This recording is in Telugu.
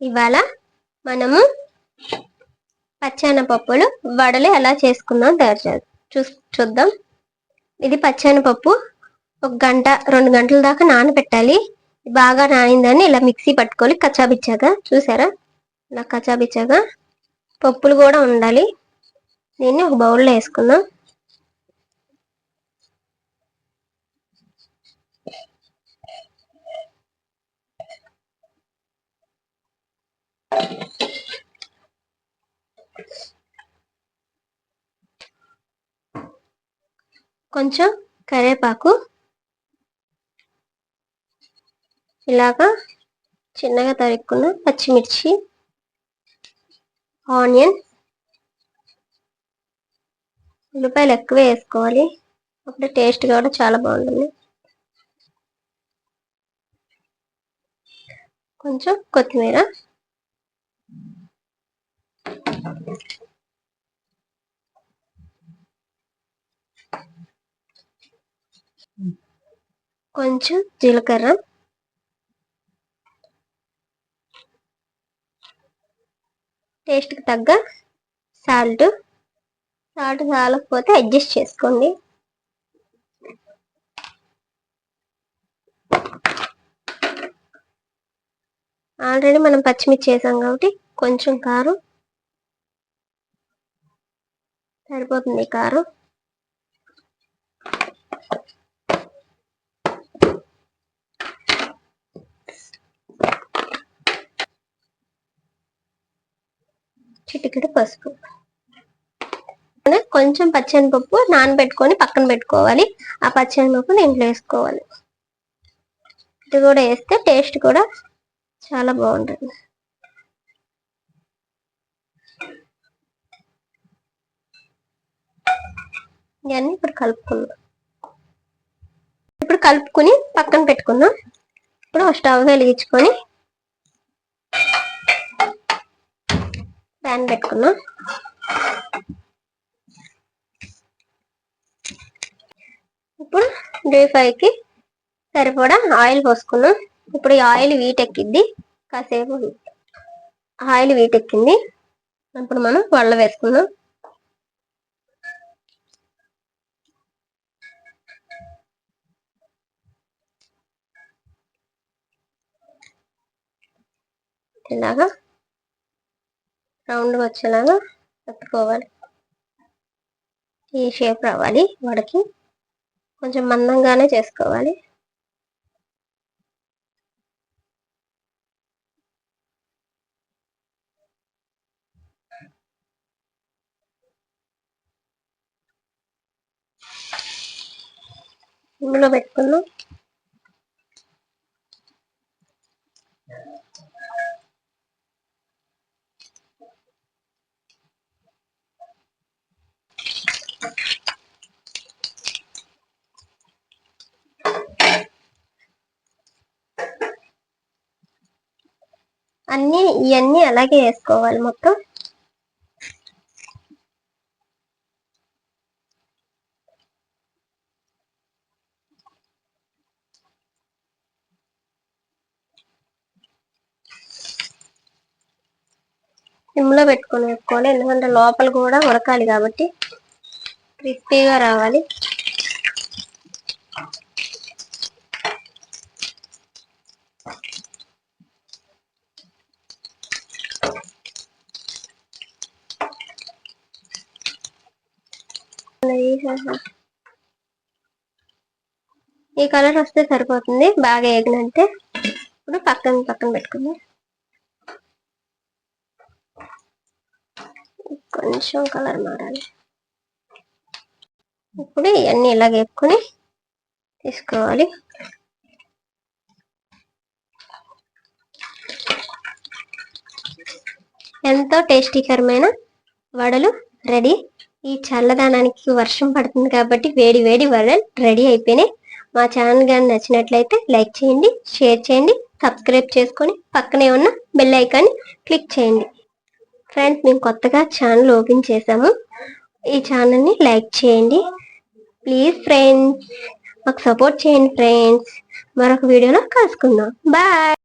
ఇవాళ మనము పచ్చెనపప్పులు వడలు ఎలా చేసుకుందాం తయారు చూద్దాం. ఇది పచ్చెనపప్పు 1 గంట 2 గంటల దాకా నానబెట్టాలి. బాగా నానిందని ఇలా మిక్సీ పట్టుకోవాలి. కచ్చాబిచ్చాగా చూసారా, ఇలా కచ్చాబిచ్చాగా పప్పులు కూడా ఉండాలి. దీన్ని ఒక బౌల్లో వేసుకుందాం. కొంచెం కరివేపాకు, ఇలాగా చిన్నగా తరుక్కున్న పచ్చిమిర్చి, ఆనియన్, ఉల్లిపాయలు ఎక్కువ వేసుకోవాలి, అప్పుడు టేస్ట్ కూడా చాలా బాగుంటుంది. కొంచెం కొత్తిమీర, కొంచెం జీలకర్ర, టేస్ట్కి తగ్గ సాల్ట్ చాలకపోతే అడ్జస్ట్ చేసుకోండి. ఆల్రెడీ మనం పచ్చిమిర్చి చేసాం కాబట్టి కొంచెం కారం సరిపోతుంది. కారం చిటికెడు పసుపు, కొంచెం పచ్చెనపప్పు నానబెట్టుకొని పక్కన పెట్టుకోవాలి. ఆ పచ్చెనపప్పు దీంట్లో వేసుకోవాలి. ఇది కూడా వేస్తే టేస్ట్ కూడా చాలా బాగుంటుంది. ఇవన్నీ ఇప్పుడు కలుపుకుని పక్కన పెట్టుకుందాం. ఇప్పుడు స్టవ్ వెలిగించుకొని ప్యాన్ పెట్టుకుందాం. ఇప్పుడు డీప్ ఫ్రైకి సరిపడా ఆయిల్ పోసుకున్నాం. ఇప్పుడు ఈ ఆయిల్ వీటెక్కిద్ది. కాసేపు ఆయిల్ వీటెక్కింది. ఇప్పుడు మనం వడలు వేసుకుందాం. ఇలాగా రౌండ్గా వచ్చేలాగా పెట్టుకోవాలి. ఈ షేప్ రావాలి. వడకి కొంచెం మందంగానే చేసుకోవాలి. ఇందులో పెట్టుకున్నాం. ఇవన్నీ అలాగే వేసుకోవాలి మొత్తం. సిమ్లో పెట్టుకొని వేసుకోవాలి. ఎందుకంటే లోపల కూడా ఉడకాలి కాబట్టి క్రిస్పీగా రావాలి. ఈ కలర్ వస్తే సరిపోతుంది, బాగా వేగినంటే. ఇప్పుడు పక్కన పెట్టుకుందాం. కొంచెం కలర్ మారాలి. ఇప్పుడు ఇవన్నీ ఇలా వేపుకొని తీసుకోవాలి. ఎంతో టేస్టీకరమైన వడలు రెడీ. ఈ చల్లదనానికి వర్షం పడుతుంది కాబట్టి వేడి వేడి వడలు రెడీ అయిపోయినాయి. మా ఛానల్ కానీ నచ్చినట్లయితే లైక్ చేయండి, షేర్ చేయండి, సబ్స్క్రైబ్ చేసుకొని పక్కనే ఉన్న బెల్ ఐకాన్ని క్లిక్ చేయండి. ఫ్రెండ్స్, మేము కొత్తగా ఛానల్ ఓపెన్ చేసాము. ఈ ఛానల్ని లైక్ చేయండి ప్లీజ్ ఫ్రెండ్స్. మాకు సపోర్ట్ చేయండి ఫ్రెండ్స్. మరొక వీడియోలో కలుసుకుందాం. బాయ్.